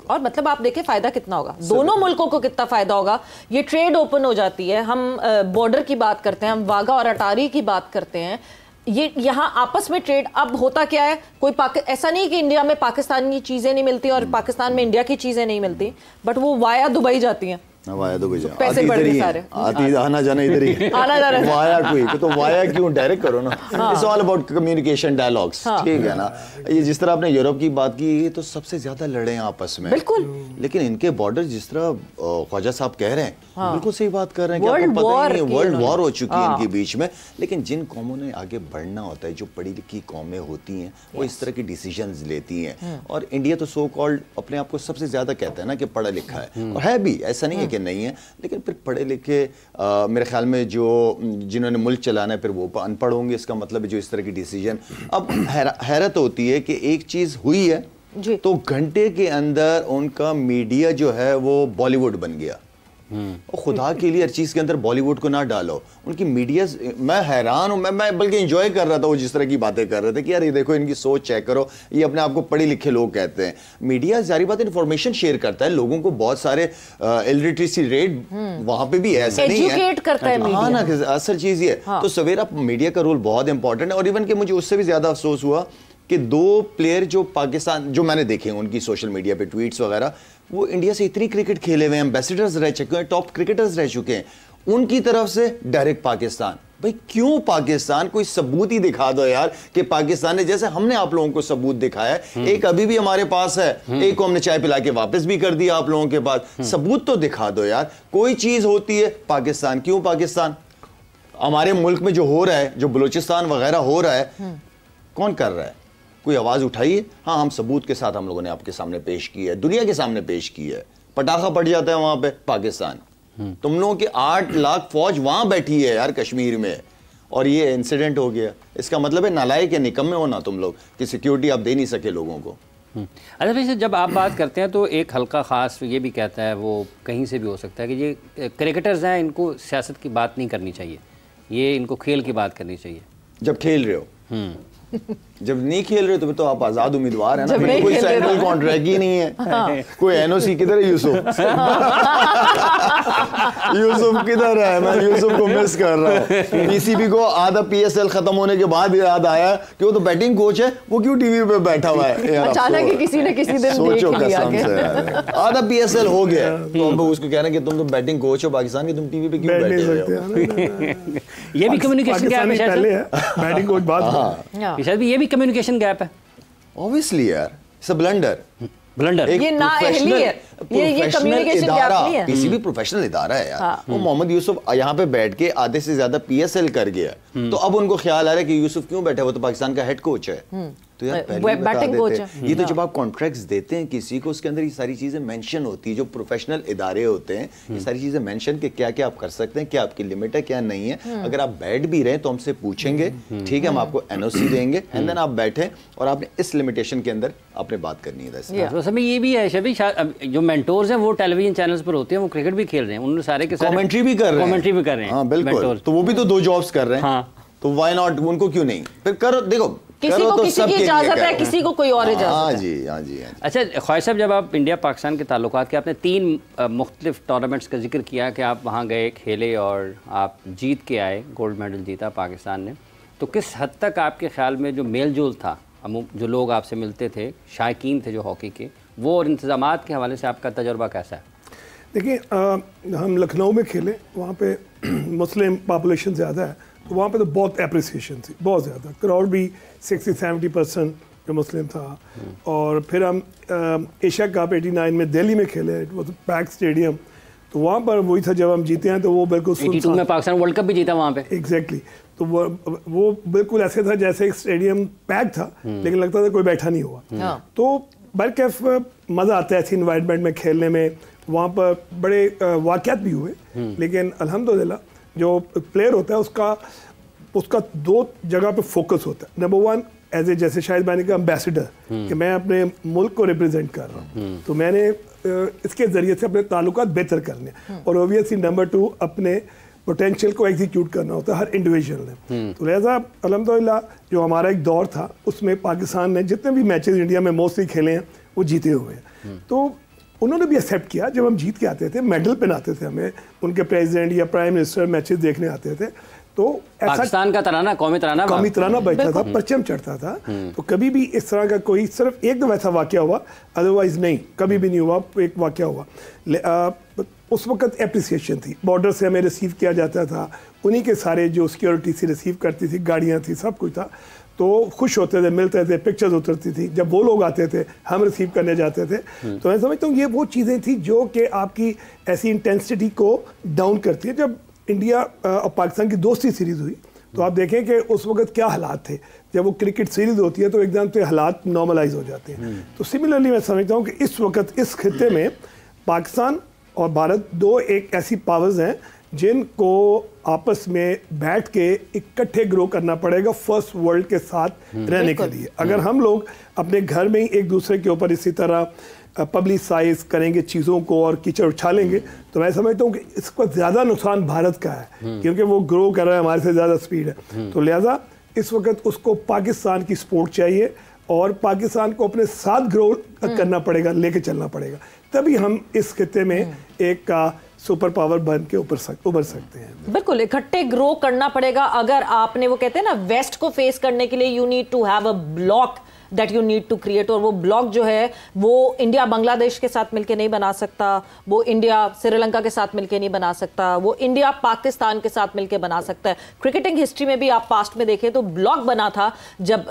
और मतलब आप देखें फायदा कितना होगा, दोनों मुल्कों को कितना फायदा होगा। ये ट्रेड ओपन हो जाती है, हम बॉर्डर की बात करते हैं, हम वाघा और अटारी की बात करते हैं, ये यहाँ आपस में ट्रेड। अब होता क्या है, कोई ऐसा नहीं कि इंडिया में पाकिस्तान की चीजें नहीं मिलती और पाकिस्तान में इंडिया की चीजें नहीं मिलती, बट वो वाया दुबई जाती हैं, वाया तो पैसे बढ़ गए सारे, आती आना जाना इधर ही आना जाना वाया कोई तो वाया क्यों, डायरेक्ट करो ना। It's all about communication dialogues, ठीक है ना। ये जिस तरह आपने यूरोप की बात की, ये तो सबसे ज्यादा लड़े हैं आपस में, बिल्कुल। लेकिन इनके बॉर्डर जिस तरह ख्वाजा साहब कह रहे हैं, बिल्कुल सही बात कर रहे हैं, वर्ल्ड वॉर हो चुकी है इनके बीच में। लेकिन जिन कौमों ने आगे बढ़ना होता है, जो पढ़ी लिखी कौमें होती हैं, वो इस तरह की डिसीजंस लेती हैं। और इंडिया तो सो कॉल्ड अपने आप को सबसे ज्यादा कहता है ना कि पढ़ा लिखा है, और है भी, ऐसा नहीं है कि नहीं है, लेकिन फिर पढ़े लिखे मेरे ख्याल में जो जिन्होंने मुल्क चलाना है फिर वो अनपढ़ होंगे। इसका मतलब जो इस तरह की डिसीजन, अब हैरत होती है कि एक चीज हुई है तो घंटे के अंदर उनका मीडिया जो है वो बॉलीवुड बन गया। और खुदा के लिए हर चीज के अंदर बॉलीवुड को ना डालो, उनकी मीडिया, मैं हैरान हूं, मैं बल्कि एंजॉय कर रहा था वो जिस तरह की बातें कर रहे थे कि यार ये देखो इनकी सोच चेक करो, ये अपने आप को पढ़े लिखे लोग कहते हैं। मीडिया जारी बात इंफॉर्मेशन शेयर करता है, लोगों को बहुत सारे इलिटरेसी रेट वहां पे भी ऐसा नहीं है, एजुकेट करता है मीडिया। हाँ ना, असल चीज ये तो सवेरा मीडिया का रोल बहुत इंपॉर्टेंट है। और इवन कि मुझे उससे भी ज्यादा अफसोस हुआ कि 2 प्लेयर जो पाकिस्तान, जो मैंने देखे उनकी सोशल मीडिया पे ट्वीट्स वगैरह, वो इंडिया से इतनी क्रिकेट खेले हुए हैं, एम्बेसडर्स रह चुके हैं, टॉप क्रिकेटर्स रह चुके हैं, उनकी तरफ से डायरेक्ट पाकिस्तान। भाई क्यों पाकिस्तान, कोई सबूत ही दिखा दो यार कि पाकिस्तान ने, जैसे हमने आप लोगों को सबूत दिखाया है, एक अभी भी हमारे पास है, एक को हमने चाय पिला के वापस भी कर दिया आप लोगों के पास, सबूत तो दिखा दो यार। कोई चीज होती है पाकिस्तान, क्यों पाकिस्तान? हमारे मुल्क में जो हो रहा है, जो बलूचिस्तान वगैरह हो रहा है, कौन कर रहा है? कोई आवाज उठाइए। हाँ, हम सबूत के साथ हम लोगों ने आपके सामने पेश की है, दुनिया के सामने पेश की है। पटाखा पड़ जाता है वहां पे पाकिस्तान, तुम लोगों की 8 लाख फौज वहां बैठी है यार कश्मीर में, और ये इंसिडेंट हो गया। इसका मतलब है नालायक या निकम्मे हो ना तुम लोग कि सिक्योरिटी आप दे नहीं सके लोगों को। अच्छा भाई, जब आप बात करते हैं तो एक हल्का ख़ास ये भी कहता है, वो कहीं से भी हो सकता है कि ये क्रिकेटर्स हैं, इनको सियासत की बात नहीं करनी चाहिए, ये इनको खेल की बात करनी चाहिए। जब खेल रहे हो, जब नहीं खेल रहे तो आप आजाद उम्मीदवार है ना, कोई सेंट्रल कॉन्ट्रैक्ट ही नहीं है। हाँ। कोई एनओसी किधर है यूसुफ? यूसुफ किधर है? मैं यूसुफ को मिस कर रहा हूँ। पीसीबी को आधा पीएसएल खत्म होने के बाद याद आया कि वो तो बैटिंग कोच है, वो क्यों टीवी पे बैठा हुआ है? अचानक ही किसी ने किसी दिन सोचो कसम से, आधा पीएसएल हो गया तो अब उसको कह रहे हैं कि तुम तो बैटिंग कोच हो पाकिस्तान की, तुम टीवी पे क्यों बैठे हो? ये भी कम्युनिकेशन गैप है, बैटिंग कोच बात शायद भी ये भी कम्युनिकेशन गैप है। ऑब्वियसली यार, इट्स अ ब्लंडर। ये ना अहली है, ये कम्युनिकेशन गैप नहीं है। पीसीबी प्रोफेशनल इदारा है यार। वो मोहम्मद यूसुफ यहाँ पे बैठ के आधे से ज्यादा पीएसएल कर गया, तो अब उनको ख्याल आ रहा है कि यूसुफ क्यों बैठा, वो तो पाकिस्तान का हेड कोच है। तो यार पहले बता देते। ये तो जब आप कॉन्ट्रैक्ट्स देते हैं किसी को, उसके अंदर ये सारी चीजें मेंशन होती है, जो प्रोफेशनल इदारे होते हैं, ये सारी चीजें मेंशन कि क्या क्या आप कर सकते हैं, क्या आपकी लिमिट है, क्या नहीं है। अगर आप बैठ भी रहे तो हमसे पूछेंगे, ठीक है, हम आपको एनओसी देंगे, एंड देन आप बैठे और आपने इस लिमिटेशन के अंदर आपने बात करनी है। तो समय ये भी है शबी, जो मेंटोर्स हैं वो टेलीविजन चैनल्स पर होते हैं, वो क्रिकेट भी खेल रहे हैं, उन्होंने सारे के सारे कमेंट्री भी कर रहे हैं। हाँ बिल्कुल, तो वो भी तो 2 जॉब्स कर रहे हैं, तो व्हाई नॉट, उनको क्यों नहीं? फिर करो, देखो किसी को किसी की इजाजत है, किसी को कोई और इजाजत है। हाँ जी, हाँ जी। अच्छा ख्वाजा साहब, जब आप इंडिया पाकिस्तान के ताल्लुकात के, आपने 3 मुख्तलिफ टूर्नामेंट्स का जिक्र किया कि आप वहाँ गए, खेले और आप जीत के आए, गोल्ड मेडल जीता पाकिस्तान ने, तो किस हद तक आपके ख्याल में जो मेल जोल था, जो लोग आपसे मिलते थे, शायकीन थे जो हॉकी के, वो और इंतज़ामात के हवाले से आपका तजुर्बा कैसा है? देखिए, हम लखनऊ में खेले, वहाँ पे मुस्लिम पॉपुलेशन ज़्यादा है, तो वहाँ पे तो बहुत अप्रिसिएशन थी, बहुत ज़्यादा। क्राउड भी 60-70% जो मुस्लिम था। और फिर हम एशिया कप 89 में दिल्ली में खेले, इट वाज पैक स्टेडियम, तो वहाँ पर वही था जब हम जीते हैं, तो वो बिल्कुल 82 में पाकिस्तान वर्ल्ड कप भी जीता वहाँ पे। एग्जैक्टली, तो वो बिल्कुल ऐसे था जैसे एक स्टेडियम पैक था, लेकिन लगता था कोई बैठा नहीं हुआ। तो बल्कि मज़ा आता है ऐसी इन्वायरमेंट में खेलने में। वहाँ पर बड़े वाक़यात भी हुए, लेकिन अल्हम्दुलिल्लाह जो प्लेयर होता है उसका 2 जगह पे फोकस होता है। नंबर 1 एज ए, जैसे शायद मैंने कहा, एम्बेसडर, कि मैं अपने मुल्क को रिप्रेजेंट कर रहा हूँ, तो मैंने इसके ज़रिए से अपने ताल्लुकात बेहतर करने, और ओबियसली नंबर 2 अपने पोटेंशियल को एग्जीक्यूट करना होता है हर इंडिविजुअल ने। तो लिहाजा अल्हम्दुलिल्लाह जो हमारा एक दौर था, उसमें पाकिस्तान ने जितने भी मैचेस इंडिया में मोस्टली खेले हैं वो जीते हुए हैं। तो उन्होंने भी एक्सेप्ट किया। जब हम जीत के आते थे, मेडल पहनाते थे हमें, उनके प्रेसिडेंट या प्राइम मिनिस्टर मैचेस देखने आते थे, तो पाकिस्तान का तराना, कौमी तराना बजता था, परचम चढ़ता था। तो कभी भी इस तरह का कोई, सिर्फ एक दफा ऐसा वाकया हुआ, अदरवाइज नहीं, कभी भी नहीं हुआ। एक वाकया हुआ, उस वक्त एप्रिसिएशन थी, बॉर्डर से हमें रिसीव किया जाता था, उन्हीं के सारे जो सिक्योरिटी से रिसीव करती थी, गाड़ियाँ थी, सब कुछ था, तो खुश होते थे, मिलते थे, पिक्चर्स उतरती थी। जब वो लोग आते थे, हम रिसीव करने जाते थे। तो मैं समझता हूँ ये वो चीज़ें थी जो कि आपकी ऐसी इंटेंसिटी को डाउन करती है। जब इंडिया और पाकिस्तान की दोस्ती सीरीज़ हुई, तो आप देखें कि उस वक्त क्या हालात थे। जब वो क्रिकेट सीरीज़ होती है तो एकदम से हालात नॉर्मलाइज हो जाते हैं। तो सिमिलरली मैं समझता हूँ कि इस वक्त इस खित्ते में पाकिस्तान और भारत दो एक ऐसी पावर्स हैं जिनको आपस में बैठ के इकट्ठे ग्रो करना पड़ेगा फर्स्ट वर्ल्ड के साथ रहने के लिए। अगर हम लोग अपने घर में ही एक दूसरे के ऊपर इसी तरह पब्लिसाइज करेंगे चीज़ों को और कीचड़ उछालेंगे, तो मैं समझता हूँ कि इसका ज़्यादा नुकसान भारत का है, क्योंकि वो ग्रो कर रहा है, हमारे से ज़्यादा स्पीड है। तो लिहाजा इस वक्त उसको पाकिस्तान की सपोर्ट चाहिए और पाकिस्तान को अपने साथ ग्रो करना पड़ेगा, लेके चलना पड़ेगा, तभी हम इस खित्ते में एक सुपर पावर बन के उभर सकते हैं। बिल्कुल, इकट्ठे ग्रो करना पड़ेगा। अगर आपने, वो कहते हैं ना, वेस्ट को फेस करने के लिए you need to have a block that you need to create, और वो ब्लॉक जो है वो इंडिया बांग्लादेश के साथ मिलकर नहीं बना सकता, वो इंडिया श्रीलंका के साथ मिलकर नहीं बना सकता, वो इंडिया पाकिस्तान के साथ मिलकर बना सकता है। क्रिकेटिंग हिस्ट्री में भी आप पास्ट में देखें तो ब्लॉक बना था जब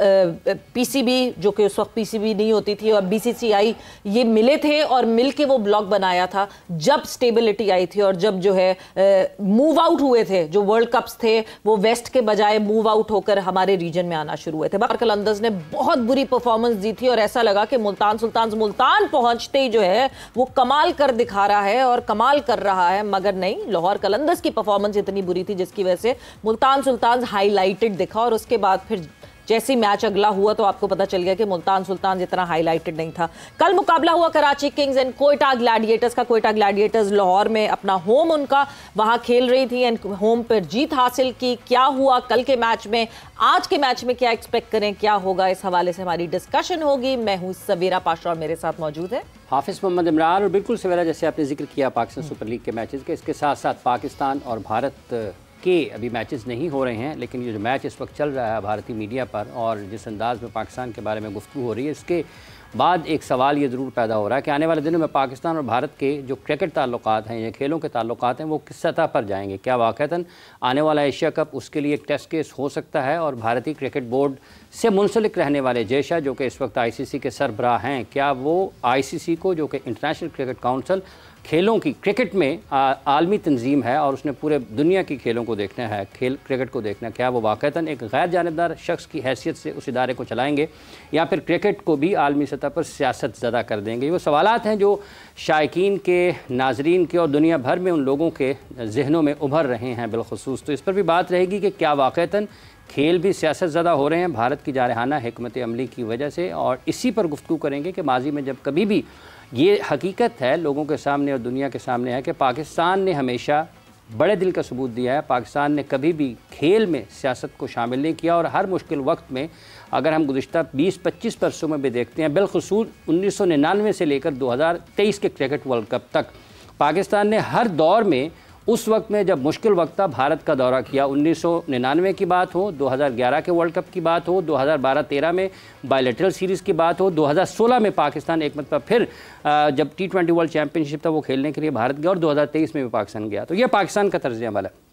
पीसीबी, जो कि उस वक्त पीसीबी नहीं होती थी, और बीसीसीआई, ये मिले थे और मिलके वो ब्लॉक बनाया था जब स्टेबिलिटी आई थी, और जब जो है मूव आउट हुए थे, जो वर्ल्ड कप्स थे वो वेस्ट के बजाय मूव आउट होकर हमारे रीजन में आना शुरू हुए थे। बाबर कलंदर्स ने बहुत बुरी परफॉर्मेंस दी थी और ऐसा लगा कि मुल्तान सुल्तान मुल्तान पहुंचते ही जो है वो कमाल कर दिखा रहा है और कमाल कर रहा है, मगर नहीं, लाहौर कलंदर्स की परफॉर्मेंस इतनी बुरी थी जिसकी वजह से मुल्तान सुल्तान हाईलाइटेड दिखा, और उसके बाद फिर जैसी मैच अगला हुआ तो आपको पता चल गया कि मुल्तान सुल्तान जितना हाईलाइटेड नहीं था। कल मुकाबला हुआ Karachi Kings and Quetta Gladiators का। कोयटा ग्लैडिएटर्स लाहौर में अपना होम उनका वहां खेल रही थी एंड होम पर जीत हासिल की। क्या हुआ कल के मैच में, आज के मैच में क्या एक्सपेक्ट करें, क्या होगा, इस हवाले से हमारी डिस्कशन होगी। मैं हूं सवेरा पाशा और मेरे साथ मौजूद है हाफिज मोहम्मद इमरान। और बिल्कुल सवेरा, जैसे आपने जिक्र किया पाकिस्तान सुपर लीग के मैचेस के, इसके साथ साथ पाकिस्तान और भारत के अभी मैचेस नहीं हो रहे हैं, लेकिन ये जो मैच इस वक्त चल रहा है भारतीय मीडिया पर और जिस अंदाज में पाकिस्तान के बारे में गुफ्तगू हो रही है, इसके बाद एक सवाल ये ज़रूर पैदा हो रहा है कि आने वाले दिनों में पाकिस्तान और भारत के जो क्रिकेट ताल्लुकात हैं या खेलों के ताल्लुकात हैं वो किस सतह पर जाएंगे। क्या वाक़तन आने वाला एशिया कप उसके लिए एक टेस्ट केस हो सकता है, और भारतीय क्रिकेट बोर्ड से मुंसलिक रहने वाले जय शाह जो कि इस वक्त आईसीसी के सरबराह हैं, क्या वो आईसीसी को, जो कि इंटरनेशनल क्रिकेट काउंसिल खेलों की क्रिकेट में आलमी तंजीम है और उसने पूरे दुनिया की खेलों को देखना है, खेल क्रिकेट को देखना है, क्या वो वाक़तन एक गैर जानिबदार शख्स की हैसियत से उस इदारे को चलाएंगे या फिर क्रिकेट को भी आलमी सतह पर सियासत ज़्यादा कर देंगे। वो सवालात हैं जो शायकीन के, नाजरीन के और दुनिया भर में उन लोगों के जहनों में उभर रहे हैं बिलखुसूस। तो इस पर भी बात रहेगी कि क्या वाक़तन खेल भी सियासत ज़्यादा हो रहे हैं भारत की जारहाना हिकमत अमली की वजह से, और इसी पर गुफ्तगू करेंगे कि माजी में जब कभी भी ये हकीकत है लोगों के सामने और दुनिया के सामने है कि पाकिस्तान ने हमेशा बड़े दिल का सबूत दिया है, पाकिस्तान ने कभी भी खेल में सियासत को शामिल नहीं किया, और हर मुश्किल वक्त में अगर हम गुज़िश्ता 20-25 बरसों में भी देखते हैं, बिलखुसूस 1999 से लेकर 2023 के क्रिकेट वर्ल्ड कप तक पाकिस्तान ने हर दौर में, उस वक्त में जब मुश्किल वक्त था, भारत का दौरा किया। 1999 की बात हो, 2011 के वर्ल्ड कप की बात हो, 2012-13 में बायलैटरल सीरीज़ की बात हो, 2016 में पाकिस्तान एक मतलब फिर जब T20 वर्ल्ड चैंपियनशिप था वो खेलने के लिए भारत गया, और 2023 में भी पाकिस्तान गया। तो ये पाकिस्तान का तर्ज अमल है।